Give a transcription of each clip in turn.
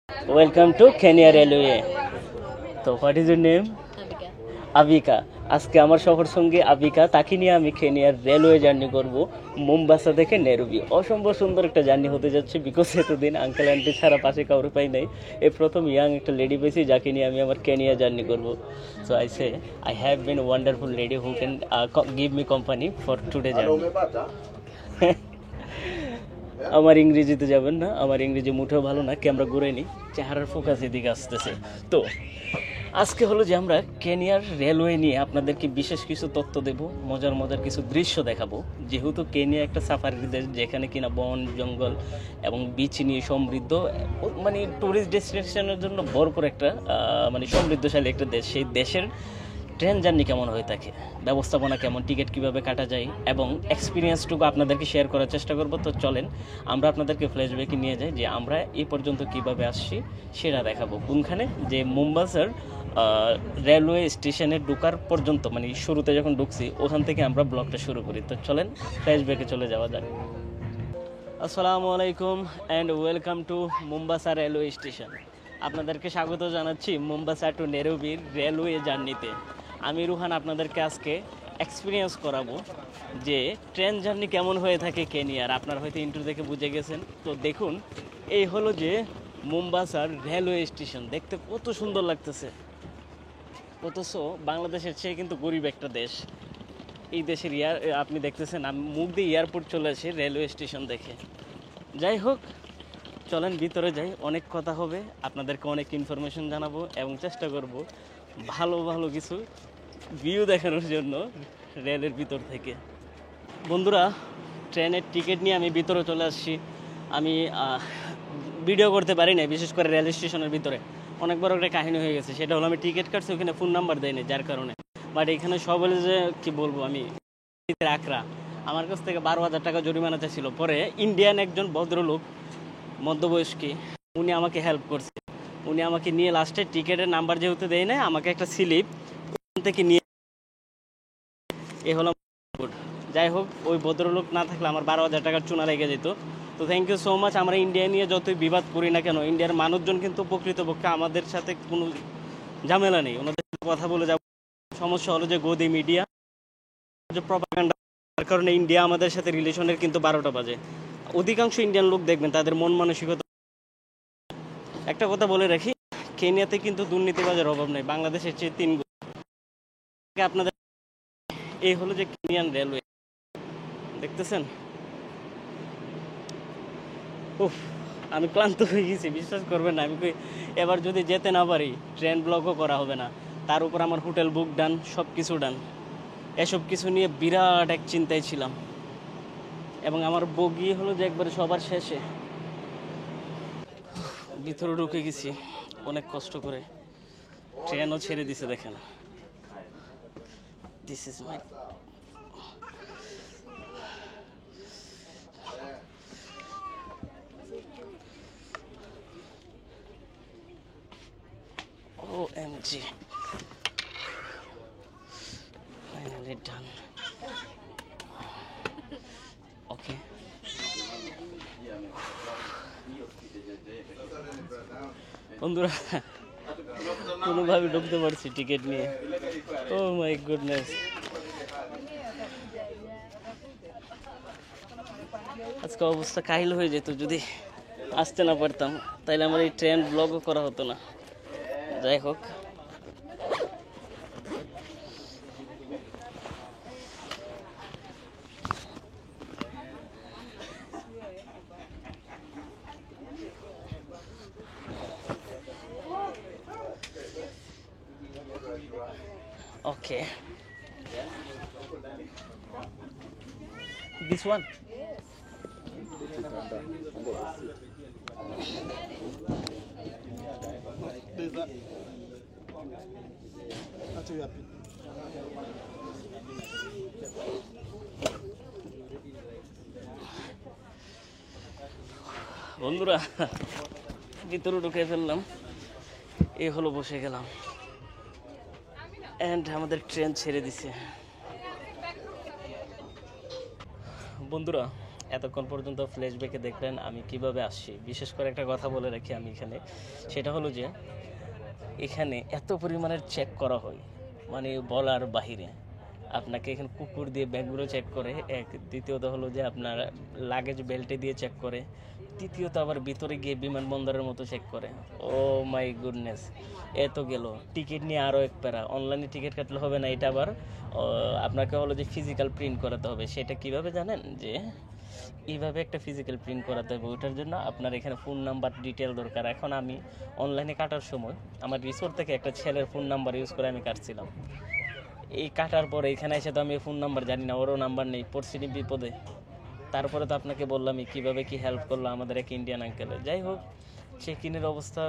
Welcome to Kenya Railway. তো what is your name? Abika. আবিকা। আজকে আমার সফর সঙ্গী আবিকা, তাকে নিয়ে আমি কেনিয়ার রেলওয়ে জার্নি করব মোম্বাসা থেকে নেরুবি। অসম্ভব সুন্দর একটা জার্নি হতে যাচ্ছে, বিকজ এতদিন আঙ্কেল আন্টি ছাড়া পাশে কাউরে পাই নাই। এই প্রথম ইয়াং একটা লেডি পেয়েছি যাকে নিয়ে আমি আমার কেনিয়া জার্নি করব। So I say I have been wonderful lady who can give me company for today journey. আমার ইংরেজিতে যাবেন না, আমার ইংরেজি মুঠেও ভালো না, ক্যামেরা ঘুরে নিই, চেহারার ফোকাস এদিকে আসতেছে। তো আজকে হলো যে আমরা কেনিয়ার রেলওয়ে নিয়ে আপনাদেরকে বিশেষ কিছু তথ্য দেব, মজার মজার কিছু দৃশ্য দেখাবো। যেহেতু কেনিয়া একটা সাফারি দেশ, যেখানে কিনা বন জঙ্গল এবং বিচ নিয়ে সমৃদ্ধ, মানে ট্যুরিস্ট ডেস্টিনেশনের জন্য ভরপুর একটা মানে সমৃদ্ধশালী একটা দেশ। সেই দেশের ট্রেন জার্নি কেমন হয়ে থাকে, ব্যবস্থাপনা কেমন, টিকিট কিভাবে কাটা যায় এবং এক্সপিরিয়েন্সটুকু আপনাদেরকে শেয়ার করার চেষ্টা করব। তো চলেন আমরা আপনাদেরকে ফ্ল্যাশব্যাকে নিয়ে যাই, যে আমরা এই পর্যন্ত কিভাবে আসছি সেটা দেখাবো। কোনখানে যে মোম্বাসার রেলওয়ে স্টেশনে ঢোকার পর্যন্ত, মানে শুরুতে যখন ঢুকছি ওখান থেকে আমরা ব্লগটা শুরু করি। তো চলেন ফ্ল্যাশব্যাকে চলে যাওয়া যাক। আসসালামু আলাইকুম and welcome to Mombasa railway station. আপনাদেরকে স্বাগত জানাচ্ছি মোম্বাসা টু নেরুবির রেলওয়ে জার্নিতে। আমি রুহান আপনাদেরকে আজকে এক্সপিরিয়েন্স করাবো যে ট্রেন জার্নি কেমন হয়ে থাকে কেনিয়ার। আপনারা হয়তো ইন্ট্রো দেখে বুঝে গেছেন। তো দেখুন, এই হলো যে মোম্বাসার রেলওয়ে স্টেশন। দেখতে কত সুন্দর লাগতেছে, অথচ বাংলাদেশের চেয়ে কিন্তু গরিব একটা দেশ। এই দেশের আপনি দেখতেছেন আমি মুখ দিয়ে এয়ারপোর্ট চলে আসি রেলওয়ে স্টেশন দেখে। যাই হোক, চলেন ভিতরে যাই, অনেক কথা হবে, আপনাদেরকে অনেক ইনফরমেশন জানাবো এবং চেষ্টা করব ভালো ভালো কিছু ভিউ দেখানোর জন্য রেলের ভিতর থেকে। বন্ধুরা, ট্রেনের টিকিট নিয়ে আমি ভিতরে চলে আসছি। আমি ভিডিও করতে পারি না, বিশেষ করে রেল স্টেশনের ভিতরে অনেক বড় একটা কাহিনী হয়ে গেছে। সেটা হলো আমি টিকিট কাটছি, ওখানে ফোন নাম্বার দেয়নি, যার কারণে। বাট এখানে সব হলে যে কী বলবো, আমি আকরা আমার কাছ থেকে 12,000 টাকা জরিমানা চাইছিল। পরে ইন্ডিয়ান একজন ভদ্রলোক, মধ্যবয়স্কী, উনি আমাকে হেল্প করছে। উনি আমাকে নিয়ে লাস্টে টিকিটের নাম্বার যেহেতু দেয় না, আমাকে একটা স্লিপ থেকে নিয়ে এ হলো। যাই হোক, ওই ভদ্রলোক না থাকলে আমার 12,000 টাকার চুনা লেগে যেত। তো থ্যাংক ইউ সো মাচ। আমরা ইন্ডিয়া নিয়ে যতই বিবাদ করি না কেন, ইন্ডিয়ার মানুষজন কিন্তু প্রকৃতপক্ষে আমাদের সাথে কোনো ঝামেলা নেই, ওনাদের সাথে কথা বলে যাব। সমস্যা হলো যে গদি মিডিয়া যে প্রপাগান্ডা, তার কারণে ইন্ডিয়া আমাদের সাথে রিলেশনের কিন্তু 12টা বাজে। অধিকাংশ ইন্ডিয়ান লোক দেখবেন তাদের মন মানসিকতা। একটা কথা বলে রাখি, কেনিয়াতে কিন্তু দুর্নীতিবাজের অভাব নেই, বাংলাদেশের চেয়ে 3 গুণ। আপনাদের এই হলো যে কেনিয়ান রেলওয়ে, দেখতেছেন। উফ, আমি ক্লান্ত হয়ে গেছি, বিশ্বাস করবেন না। আমি এবার যদি যেতে না পারি, ট্রেন ব্লকও করা হবে না। তার উপর আমার হোটেল বুক ডান, সব কিছু ডান। এসব কিছু নিয়ে বিরাট এক চিন্তায় ছিলাম। এবং আমার বগি হলো যে একবারে সবার শেষে। ভিতরে ঢুকে গেছি অনেক কষ্ট করে, ট্রেনও ছেড়ে দিছে দেখেন। This is my OMG, finally done. Okay. বন্ধুরা, কোনোভাবে ঢুকতে পারছি টিকিট নিয়ে। ও মাই গুডনেস, আজকে অবস্থা কাহিল হয়ে যেত যদি আসতে না পারতাম, তাইলে আমার এই ট্রেন ব্লগও করা হতো না। যাই হোক, ওকে, দিস ওয়ান। বন্ধুরা, ভিতরে ঢুকে ফেললাম, এই হলো বসে গেলাম, অ্যান্ড আমাদের ট্রেন ছেড়ে দিছে। বন্ধুরা, এতক্ষণ পর্যন্ত ফ্ল্যাশব্যাকে দেখলেন আমি কিভাবে আসছি। বিশেষ করে একটা কথা বলে রাখি আমি এখানে, সেটা হলো যে এখানে এত পরিমাণের চেক করা হয়, মানে বলার বাহিরে। আপনাকে এখানে কুকুর দিয়ে ব্যাগগুলো চেক করে, এক। দ্বিতীয়ত হলো যে আপনার লাগেজ বেল্টে দিয়ে চেক করে। তৃতীয়ত আবার ভিতরে গিয়ে বিমানবন্দরের মতো চেক করে। ও মাই গুডনেস, এত গেল। টিকিট নিয়ে আরও এক প্যারা, অনলাইনে টিকিট কাটলে হবে না, এটা আবার আপনাকে হলো যে ফিজিক্যাল প্রিন্ট করাতে হবে। সেটা কিভাবে জানেন? যে এইভাবে একটা ফিজিক্যাল প্রিন্ট করাতে হবে। ওইটার জন্য আপনার এখানে ফোন নাম্বার ডিটেল দরকার। এখন আমি অনলাইনে কাটার সময় আমার রিসোর্ট থেকে একটা ছেলের ফোন নাম্বার ইউজ করে আমি কাটছিলাম। এই কাটার পরে এখানে এসে তো আমি ফোন নাম্বার জানি না, ওরও নাম্বার নেই, পড়ছিনি বিপদে। তারপরে তো আপনাকে বললামই কীভাবে কি হেল্প করলো আমাদের এক ইন্ডিয়ান আঙ্কেলে। যাই হোক, চেক ইনের অবস্থা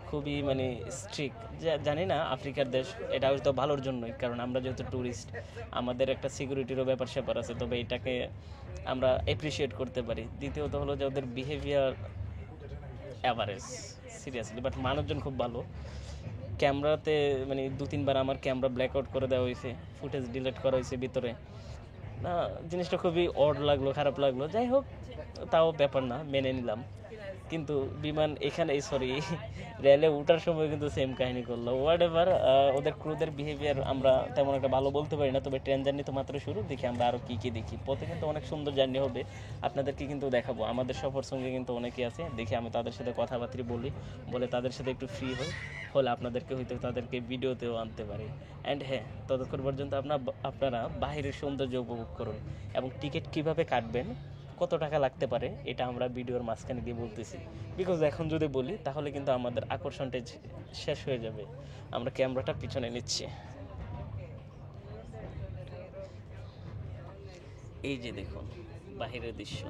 খুবই মানে স্ট্রিক্ট। জানি না, আফ্রিকার দেশ, এটা হয়তো ভালোর জন্যই, কারণ আমরা যেহেতু ট্যুরিস্ট আমাদের একটা সিকিউরিটিরও ব্যাপার স্যাপার আছে, তবে এটাকে আমরা অ্যাপ্রিসিয়েট করতে পারি। দ্বিতীয়ত হলো যে ওদের বিহেভিয়ার অ্যাভারেজ, সিরিয়াসলি, বাট মানুষজন খুব ভালো। ক্যামেরাতে মানে 2-3 বার আমার ক্যামেরা ব্ল্যাক আউট করে দেওয়া হয়েছে, ফুটেজ ডিলিট করা হয়েছে ভিতরে। না, জিনিসটা খুবই অড লাগলো, খারাপ লাগলো। যাই হোক, তাও ব্যাপার না, মেনে নিলাম। কিন্তু বিমান এখানে, সরি, রেলে ওঠার সময় কিন্তু সেম কাহিনী করলো। হোয়াট এভার, ওদের ক্রুদের বিহেভিয়ার আমরা তেমন একটা ভালো বলতে পারি না, তবে ট্রেন জার্নি তো মাত্র শুরু। দেখি আমরা আরও কী কী দেখি। পথে কিন্তু অনেক সুন্দর জার্নি হবে, আপনাদেরকে কিন্তু দেখাবো। আমাদের সফর সঙ্গে কিন্তু অনেকেই আছে, দেখি আমি তাদের সাথে কথাবার্তা বলে তাদের সাথে একটু ফ্রি হলে আপনাদেরকে হয়তো তাদেরকে ভিডিওতেও আনতে পারি। অ্যান্ড হ্যাঁ, ততক্ষণ পর্যন্ত আপনারা বাহিরের সৌন্দর্য উপভোগ করুন। এবং টিকিট কিভাবে কাটবেন, কত টাকা লাগতে পারে, এটা আমরা ভিডিওর মাঝখানে দিয়ে বলতেছি। বিকজ এখন যদি বলি তাহলে কিন্তু আমাদের আকর্ষণটা শেষ হয়ে যাবে। আমরা ক্যামেরাটা পিছনে নিচ্ছি। এই যে দেখুন বাহিরের দৃশ্য।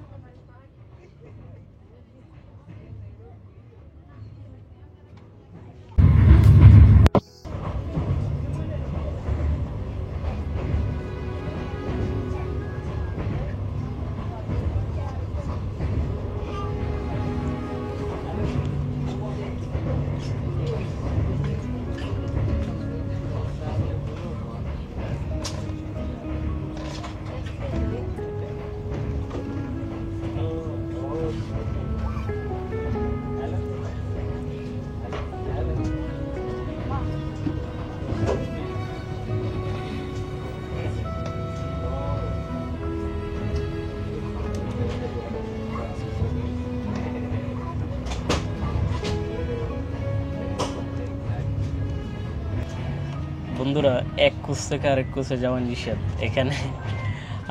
বন্ধুরা, এক কোচ থেকে আরেক কোচে যাওয়া নিষেধ এখানে।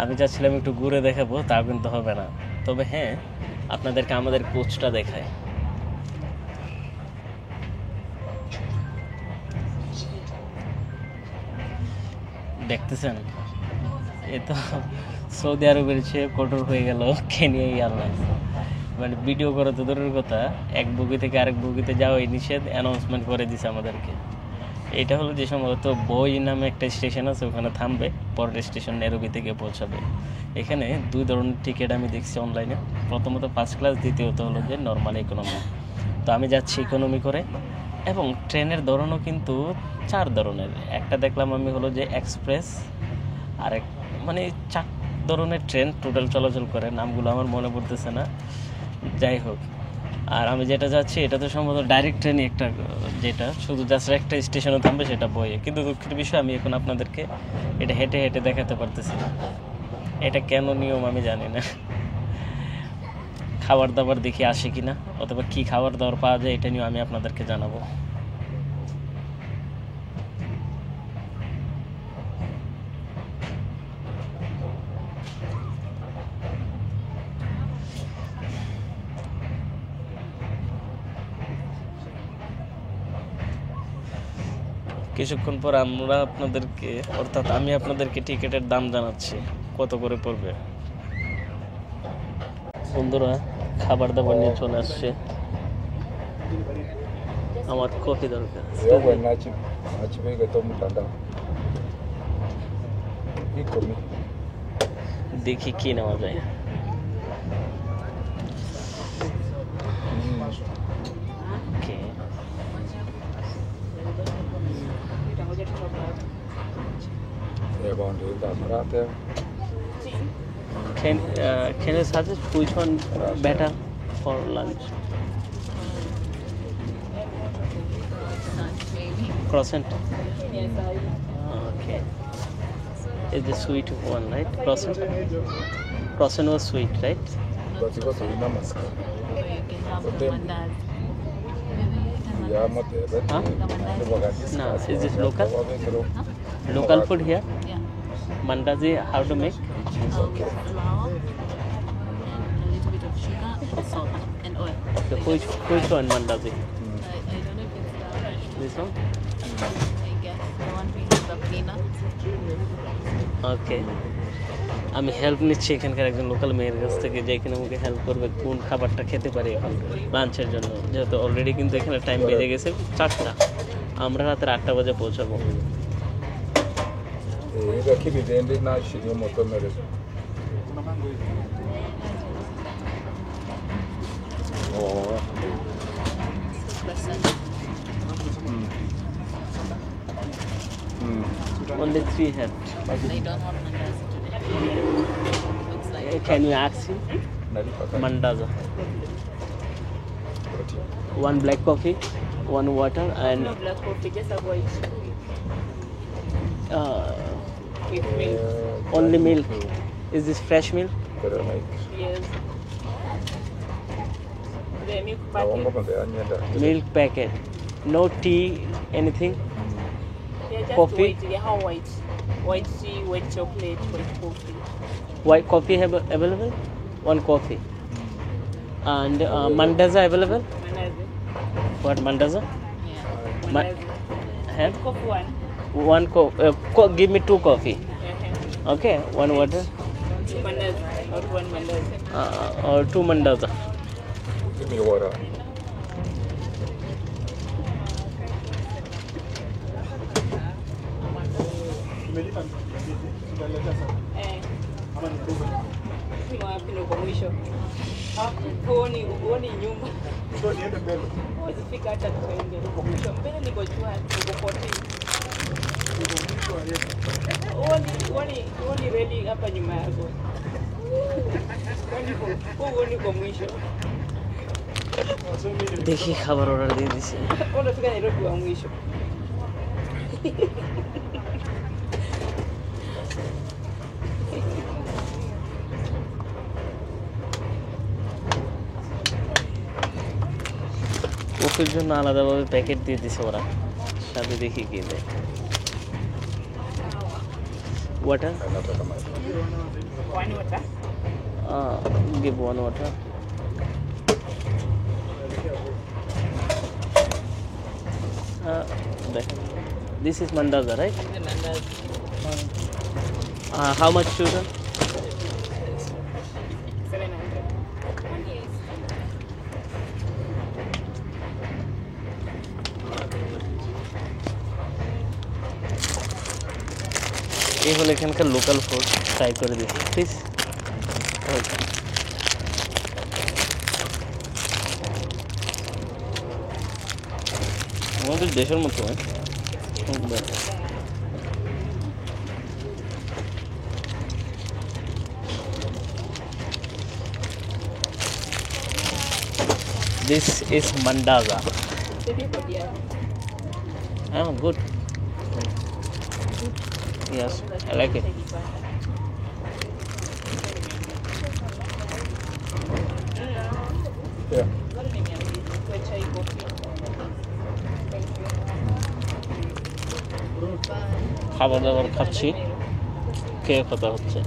আমি চাচ্ছিলাম একটু ঘুরে দেখাবো, তাও কিন্তু হবে না। তবে হ্যাঁ, আপনাদেরকে আমাদের কোচটা দেখায়। দেখতেছেন, এ তো সৌদি আরবের চেয়ে কঠোর হয়ে গেল কেনিয়া এয়ারলাইন্স। মানে ভিডিও করা তো দূরের কথা, এক বগি থেকে আরেক বগিতে যাওয়াই নিষেধ, অ্যানাউন্সমেন্ট করে দিছে আমাদেরকে। এটা হলো যে সম্ভবত বই নামে একটা স্টেশন আছে, ওখানে থামবে, পরের স্টেশন নেরোবিতে গিয়ে পৌঁছাবে। এখানে 2 ধরনের টিকিট আমি দেখছি অনলাইনে, প্রথমত ফার্স্ট ক্লাস, দ্বিতীয়ত হলো যে নর্মাল ইকোনমি। তো আমি যাচ্ছি ইকোনমি করে। এবং ট্রেনের ধরনও কিন্তু 4 ধরনের। একটা দেখলাম আমি হলো যে এক্সপ্রেস, আরেক মানে 4 ধরনের ট্রেন টোটাল চলাচল করে, নামগুলো আমার মনে পড়তেছে না। যাই হোক, আর আমি যেটা যাচ্ছি এটা তো সম্ভবত ডাইরেক্ট ট্রেনই একটা, যেটা শুধু জাস্ট একটা স্টেশনে থামবে, সেটা বইয়ে। কিন্তু দুঃখের বিষয়, আমি এখন আপনাদেরকে এটা হেঁটে হেঁটে দেখাতে পারতেছি না। এটা কেন নিয়ম আমি জানি না। খাবার দাবার দেখি আসে কিনা, অথবা কী খাবার দাবার পাওয়া যায়, এটা নিয়েও আমি আপনাদেরকে জানাবো। কিছুক্ষণ পর আমরা আপনাদেরকে, অর্থাৎ আমি আপনাদেরকে টিকিটের দাম জানাচ্ছি কত করে পড়বে। বন্ধুরা, খাবার দাবার নিয়ে চলে আসছে। আমার কফি দরকার। দেখি কি নেওয়া যায়। Can you suggest which one better for lunch? Croissant. Okay. It's the sweet one, right? Croissant. Croissant was sweet, right? But you got to remember, You can have mandas. Huh? No, is this local? Huh? Local food here? Yeah. Mandazi, how to make? Flour and a little bit of sugar and salt and oil. Okay, which one mandazi? I don't know if it's This one? I guess the one with the peanut. ওকে আমি help নিচ্ছি এখানকার একজন local মেয়ের কাছ থেকে যে এখানে আমাকে হেল্প করবে কোন খাবারটা খেতে পারি এখন লাঞ্চের জন্য যেহেতু অলরেডি কিন্তু এখানে টাইম বেজে গেছে 4টা আমরা রাতের 8টা বাজে পৌঁছাবো kibigende nashiri umukomereza only 3 have They don't have mandas today. Looks like can you ask him mandaza one black coffee one water and No black coffee, just a white with milk. only milk is this fresh milk Yes. The milk awongo packet. mbeanyenda milk packet no tea anything Yeah, just Coffee? white. Yeah, how white? White tea, white chocolate, white coffee. white coffee have available one coffee and mandaza available Mandazi. what mandaza yeah. Ma- have Coffee one. give me 2 coffee Uh-huh. okay one water Two mandazi. Not one mandazi. or 2 mandaza give me water Eh. Wapi ndo kwa mwisho? Huoni nyumba. Usifika hata tuende kwa mwisho. Mbele niko jua niko 14. Huoni reli hapa nyuma yako. Huoni kwa mwisho. দেখি খাবার order দিয়ে দিছি Unafika Nairobi wa mwisho. কফির জন্য আলাদাভাবে packet দিয়ে দিছে ওরা সাথে দেখি কি দেয় water anataka maji One water. give 1 water this is mandaza right The mandazi. how much sugar 700. এই হলো এখানকার লোকাল ফুড ট্রাই করে দিচ্ছি প্লিজ আমাদের দেশের মতো This is mandaza. Oh, good. Yes, I like it. yeah খাবার দাবার খাচ্ছি কে কথা হচ্ছে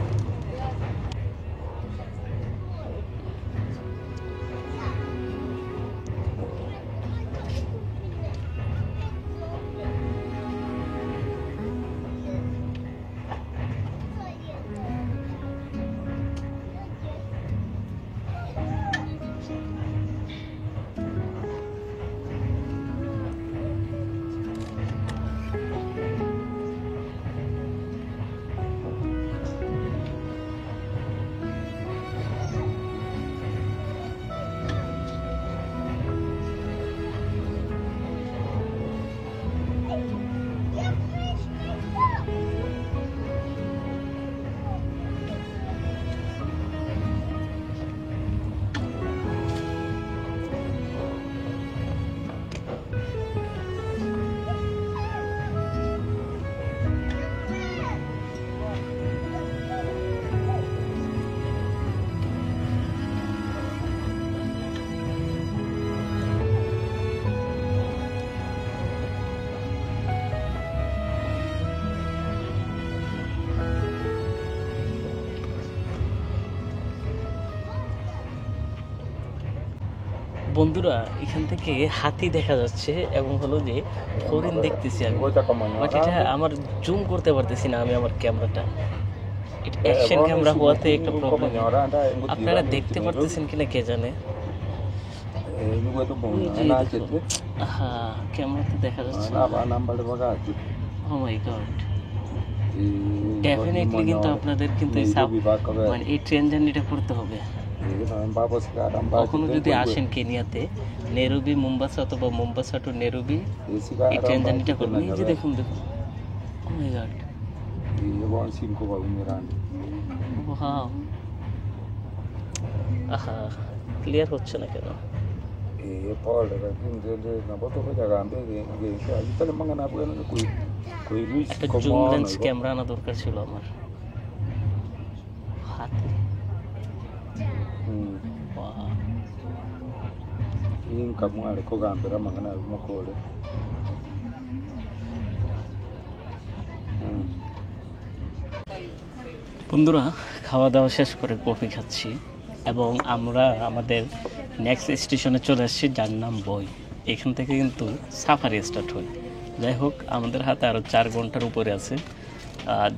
বন্ধুরা এখান থেকে হাতি দেখা যাচ্ছে এবং হলো যে হরিণ দেখতেছি আমি, Ngoja kama বাট nyora. এটা আমার জুম করতে পারতেছি না আমি আমার ক্যামেরাটা, এটা অ্যাকশন ক্যামেরা হওয়াতে একটা প্রবলেম। আপনারা দেখতে পারতেছেন কিনা কে জানে। হ্যাঁ ক্যামেরাতে দেখা যাচ্ছে না। ও মাই গড, ডেফিনেটলি কিন্তু আপনাদের কিন্তু মানে এই ট্রেন জার্নিটা করতে হবে। কখনো যদি আসেন কেনিয়াতে, নেরুবি মোম্বাসা অথবা মোম্বাসা টু নেরুবি এই ট্রেন জার্নিটা করবেন। এই যে দেখুন দেখুন, ও মাই গড, ওয়াও, আহা ক্লিয়ার হচ্ছে না কেন? একটা জুম লেন্স ক্যামেরা আনা দরকার ছিল আমার হাতে। বন্ধুরা খাওয়া দাওয়া শেষ করে কফি খাচ্ছি এবং আমরা আমাদের নেক্সট স্টেশনে চলে আসছি যার নাম বই। এখান থেকে কিন্তু সাফারি স্টার্ট হয়। যাই হোক আমাদের হাতে আরও 4 ঘন্টার উপরে আছে,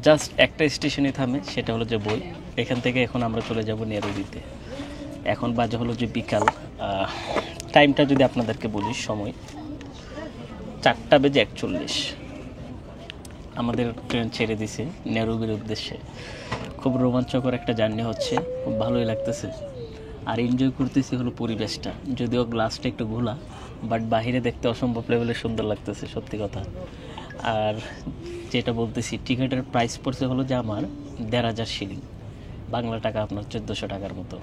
জাস্ট একটা স্টেশনে থামে, সেটা হলো যে বই। এখান থেকে এখন আমরা চলে যাব নেরুবিতে। এখন বাজে হলো যে বিকাল, টাইমটা যদি আপনাদেরকে বলি, সময় 4:41। আমাদের ট্রেন ছেড়ে দিছে নেরুবির উদ্দেশ্যে। খুব রোমাঞ্চকর একটা জার্নি হচ্ছে, খুব ভালোই লাগতেছে আর এনজয় করতেছি হলো পরিবেশটা। যদিও গ্লাসটা একটু ঘোলা, বাট বাইরে দেখতে অসম্ভব লেভেলে সুন্দর লাগতেছে সত্যি কথা। আর যেটা বলতেছি, টিকিটের প্রাইস পড়ছে হলো যে আমার 1,500 শিলিং, বাংলা টাকা আপনার 1400 টাকার মতো।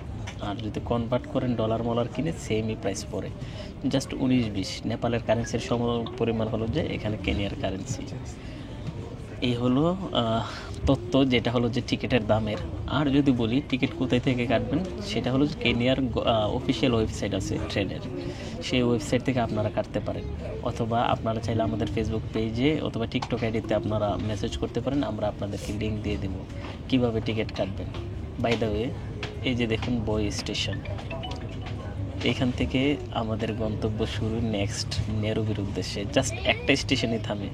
আর যদি কনভার্ট করেন ডলার মলার কিনে সেমই প্রাইস পড়ে, জাস্ট 19-20 নেপালের কারেন্সির সম পরিমাণ হলো যে এখানে কেনিয়ার কারেন্সি। এই হলো তথ্য, যেটা হলো যে টিকিটের দামের। আর যদি বলি টিকিট কোথায় থেকে কাটবেন, সেটা হলো যে কেনিয়ার অফিসিয়াল ওয়েবসাইট আছে ট্রেনের, সেই ওয়েবসাইট থেকে আপনারা কাটতে পারেন, অথবা আপনারা চাইলে আমাদের ফেসবুক পেজে অথবা টিকটক আইডিতে আপনারা মেসেজ করতে পারেন, আমরা আপনাদেরকে লিঙ্ক দিয়ে দেবো কীভাবে টিকিট কাটবেন। বাই দ্য ওয়ে, এই যে দেখুন বই স্টেশন, এখান থেকে আমাদের গন্তব্য শুরু নেক্সট নেরুবির উদ্দেশ্যে। জাস্ট একটা স্টেশনে থামে,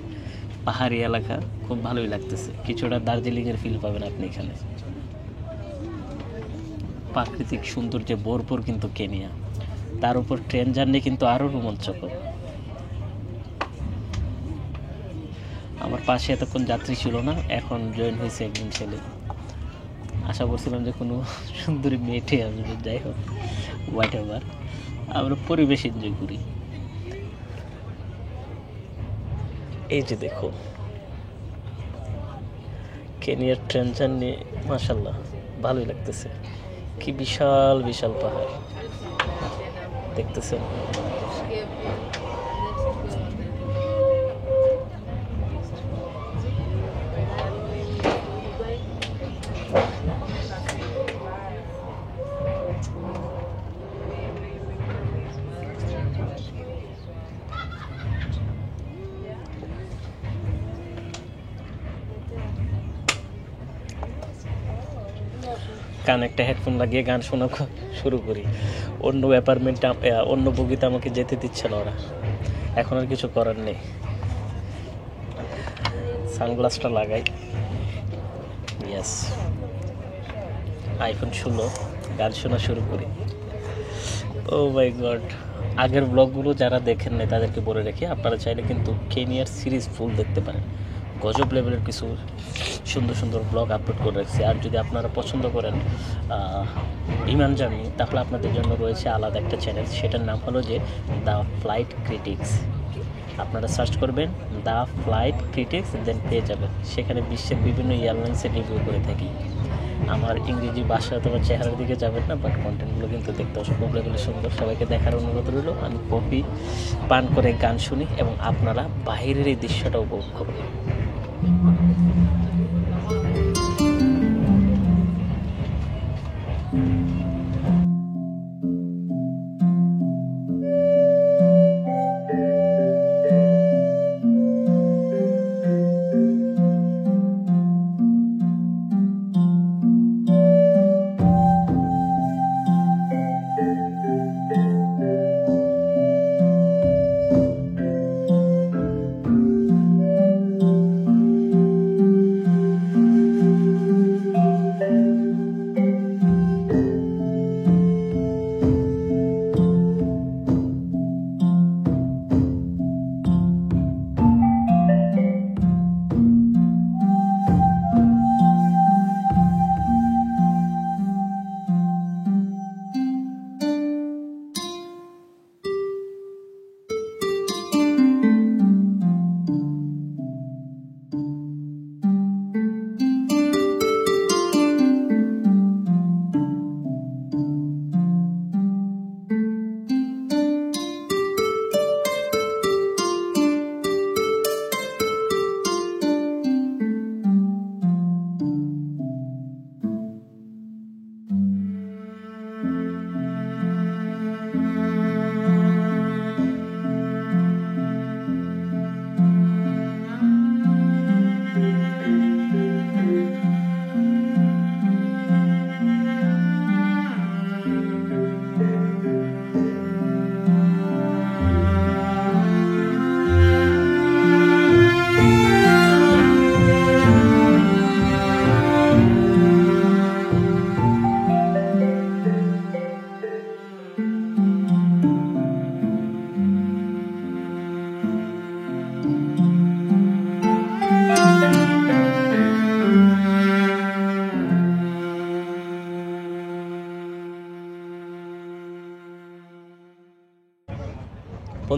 পাহাড়ি এলাকা, খুব ভালোই লাগতেছে। কিছুটা দার্জিলিংয়ের ফিল পাবেন আপনি এখানে। প্রাকৃতিক সৌন্দর্যে ভরপুর কিন্তু কেনিয়া, তার উপর ট্রেন জার্নি কিন্তু আরও রোমাঞ্চকর। আমার পাশে এতক্ষণ যাত্রী ছিল না, এখন জয়েন হয়েছে একজন ছেলে। আশা করছিলাম যে কোনো সুন্দরী মেয়েটে আসবে, যাই হোক হোয়াট এভার, আমরা পরিবেশ এনজয় করি। এই যে দেখো কেনিয়ার ট্রেন জার্নি, মাশাল্লাহ ভালোই লাগতেছে। কি বিশাল বিশাল পাহাড় দেখতেছেন। কানে একটা হেডফোন লাগিয়ে গান শোনা শুরু করি। অন্য অ্যাপার্টমেন্টে, অন্য বগিতে আমাকে যেতে দিচ্ছে না ওরা, এখন আর কিছু করার নেই। সানগ্লাসটা লাগাই, ইয়েস, আইফোন 16 গান শোনা শুরু করি। ও মাই গড, আগের ব্লগগুলো যারা দেখেন না তাদেরকে বলে রেখে, আপনারা চাইলে কিন্তু কেনিয়ার সিরিজ ফুল দেখতে পারেন। গজব লেভেলের কিছু সুন্দর সুন্দর ব্লগ আপলোড করে রাখছি। আর যদি আপনারা পছন্দ করেন বিমান জার্নি, তাহলে আপনাদের জন্য রয়েছে আলাদা একটা চ্যানেল, সেটার নাম হলো যে দ্য ফ্লাইট ক্রিটিক্স। আপনারা সার্চ করবেন দ্য ফ্লাইট ক্রিটিক্স, দেন পেয়ে যাবেন। সেখানে বিশ্বের বিভিন্ন এয়ারলাইন্সের রিভিউ করে থাকি। আমার ইংরেজি ভাষা অথবা চেহারার দিকে যাবেন না, বাট কন্টেন্টগুলো কিন্তু দেখতে অসম্ভব লেভেলে সুন্দর। সবাইকে দেখার অনুরোধ রইল। আমি কফি পান করে গান শুনি এবং আপনারা বাইরের এই দৃশ্যটা উপভোগ করুন।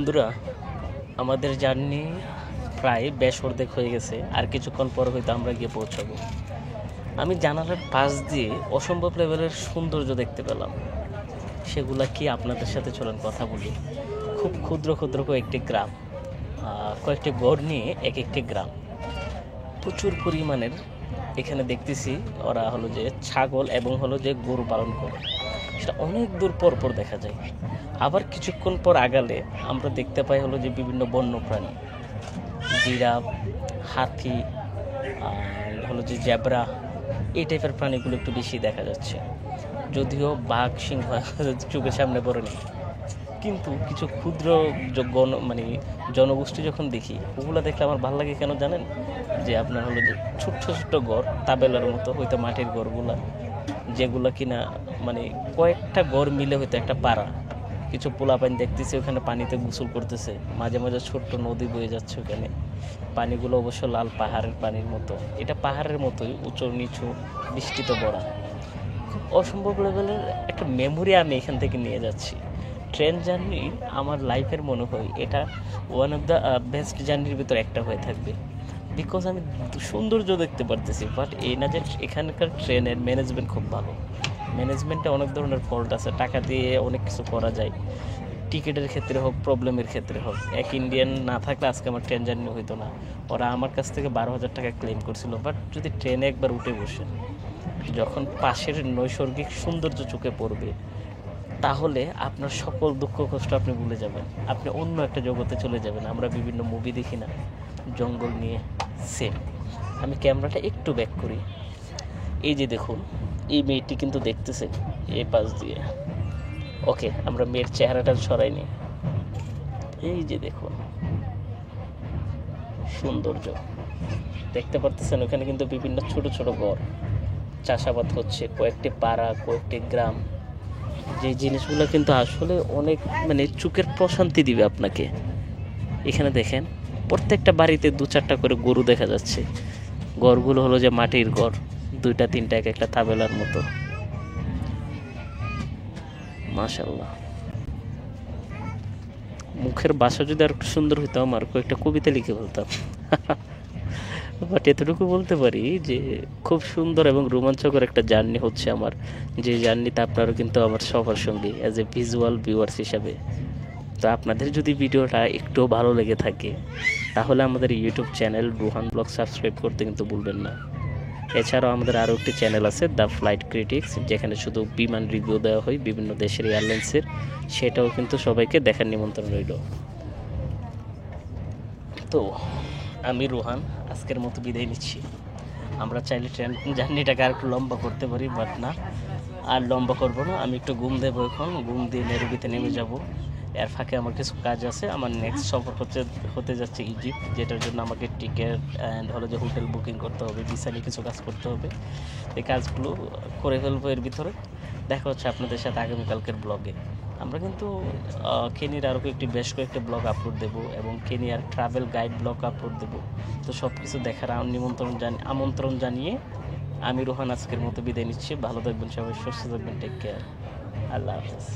বন্ধুরা, আমাদের জার্নি প্রায় বেশ অর্ধেক হয়ে গেছে, আর কিছুক্ষণ পর হয়তো আমরা গিয়ে পৌঁছাবো। আমি জানালার পাশ দিয়ে অসম্ভব লেভেলের সৌন্দর্য দেখতে পেলাম। সেগুলা কি আপনাদের সাথে চলেন কথা বলি। খুব ক্ষুদ্র ক্ষুদ্র কয়েকটি গ্রাম, কয়েকটি গড় নিয়ে এক একটি গ্রাম। প্রচুর পরিমাণের এখানে দেখতেছি ওরা হলো যে ছাগল এবং হলো যে গরু পালন করে, সেটা অনেক দূর পর পর দেখা যায়। আবার কিছুক্ষণ পর আগালে আমরা দেখতে পাই হলো যে বিভিন্ন বন্য প্রাণী, জিরাফ, হাতি, আর হলো যে জেব্রা, এই টাইপের প্রাণীগুলো একটু বেশি দেখা যাচ্ছে। যদিও বাঘ, সিংহ চোখের সামনে পড়েনি, কিন্তু কিছু ক্ষুদ্র মানে জনগোষ্ঠী যখন দেখি, ওগুলো দেখলে আমার ভালো লাগে। কেন জানেন? যে আপনার হলো যে ছোট্ট ছোট্ট ঘর, তাবেলার মতো হয়তো মাটির ঘরগুলা, যেগুলো কিনা মানে কয়েকটা ঘর মিলে হয়তো একটা পাড়া। কিছু পোলাপানি দেখতেছি ওখানে পানিতে গোসল করতেছে, মাঝে মাঝে ছোট্ট নদী বয়ে যাচ্ছে ওখানে। পানিগুলো অবশ্য লাল পাহাড়ের পানির মতো, এটা পাহাড়ের মতোই উঁচু নিচু, বৃষ্টিতে ভরা। খুব অসম্ভব লেভেলের একটা মেমোরি আমি এখান থেকে নিয়ে যাচ্ছি। ট্রেন জার্নি আমার লাইফের মনে হয় এটা ওয়ান অফ দ্য বেস্ট জার্নির ভিতর একটা হয়ে থাকবে, বিকজ আমি সৌন্দর্য দেখতে পারতেছি। বাট এই না যে এখানকার ট্রেনের ম্যানেজমেন্ট খুব ভালো। ম্যানেজমেন্টে অনেক ধরনের ফল্ট আছে, টাকা দিয়ে অনেক কিছু করা যায়, টিকিটের ক্ষেত্রে হোক, প্রবলেমের ক্ষেত্রে হোক। এক ইন্ডিয়ান না থাকলে আজকে আমার ট্রেন জার্নি হইতো না। ওরা আমার কাছ থেকে 12,000 টাকা ক্লেম করছিল। বাট যদি ট্রেনে একবার উঠে বসে, যখন পাশের নৈসর্গিক সৌন্দর্য চোখে পড়বে, তাহলে আপনার সকল দুঃখ কষ্ট আপনি ভুলে যাবেন, আপনি অন্য একটা জগতে চলে যাবেন। আমরা বিভিন্ন মুভি দেখি না জঙ্গল নিয়ে, সেম। আমি ক্যামেরাটা একটু ব্যাক করি। এই যে দেখুন, এই মেয়েটি কিন্তু দেখতেছে এই পাশ দিয়ে। ওকে, আমরা মেয়ের চেহারাটা সরাইনি। এই যে দেখুন সৌন্দর্য দেখতে পারতেছেন। ওখানে কিন্তু বিভিন্ন ছোট ছোট ঘর, চাষাবাদ হচ্ছে, কয়েকটি পাড়া, কয়েকটি গ্রাম। যে জিনিসগুলো কিন্তু আসলে অনেক মানে চোখের প্রশান্তি দিবে আপনাকে। এখানে দেখেন প্রত্যেকটা বাড়িতে 2-4টা করে গরু দেখা যাচ্ছে। ঘরগুলো হলো যে মাটির ঘর, 2-3টা এক একটা তাবেলার মতো। মাশাআল্লাহ, মুখের ভাষা যদি আর একটু সুন্দর হইতো, আমার কয়েকটা কবিতা লিখে বলতাম। বাট এতটুকু বলতে পারি যে খুব সুন্দর এবং রোমাঞ্চকর একটা জার্নি হচ্ছে আমার, যে জার্নিতে আপনারও কিন্তু আমার সবার সঙ্গে অ্যাজ এ ভিজুয়াল ভিউয়ার্স হিসাবে। তো আপনাদের যদি ভিডিওটা একটু ভালো লেগে থাকে, তাহলে আমাদের YouTube channel Ruhan blog subscribe করতে কিন্তু ভুলবেন না। এছাড়াও আমাদের আরও একটি চ্যানেল আছে, দ্য ফ্লাইট ক্রিটিক্স, যেখানে শুধু বিমান রিভিউ দেওয়া হয় বিভিন্ন দেশের এয়ারলাইন্সের। সেটাও কিন্তু সবাইকে দেখার নিমন্ত্রণ রইল। তো আমি রোহান আজকের মতো বিদায় নিচ্ছি। আমরা চাইলে ট্রেন জার্নিটাকে আর একটু লম্বা করতে পারি, বাট না, আর লম্বা করবো না। আমি একটু ঘুম দেবো, এখন ঘুম দিয়ে নেরুবিতে নেমে যাব। এর ফাঁকে আমার কিছু কাজ আছে। আমার নেক্সট সফর হতে যাচ্ছে ইজিপ্ট, যেটার জন্য আমাকে টিকিট অ্যান্ড হলো যে হোটেল বুকিং করতে হবে, ভিসা নিয়ে কিছু কাজ করতে হবে। এই কাজগুলো করে ফেলবো এর ভিতরে। দেখা হচ্ছে আপনাদের সাথে আগামীকালকের ব্লগে। আমরা কিন্তু কেনিয়ার আরও বেশ কয়েকটি ব্লগ আপলোড দেবো, এবং কেনিয়ার ট্রাভেল গাইড ব্লগ আপলোড দেবো। তো সব কিছু দেখার আমন্ত্রণ জানিয়ে আমি রোহান আজকের মতো বিদায় নিচ্ছি। ভালো থাকবেন সবাই, সুস্থ থাকবেন, টেক কেয়ার, আল্লাহ হাফেজ।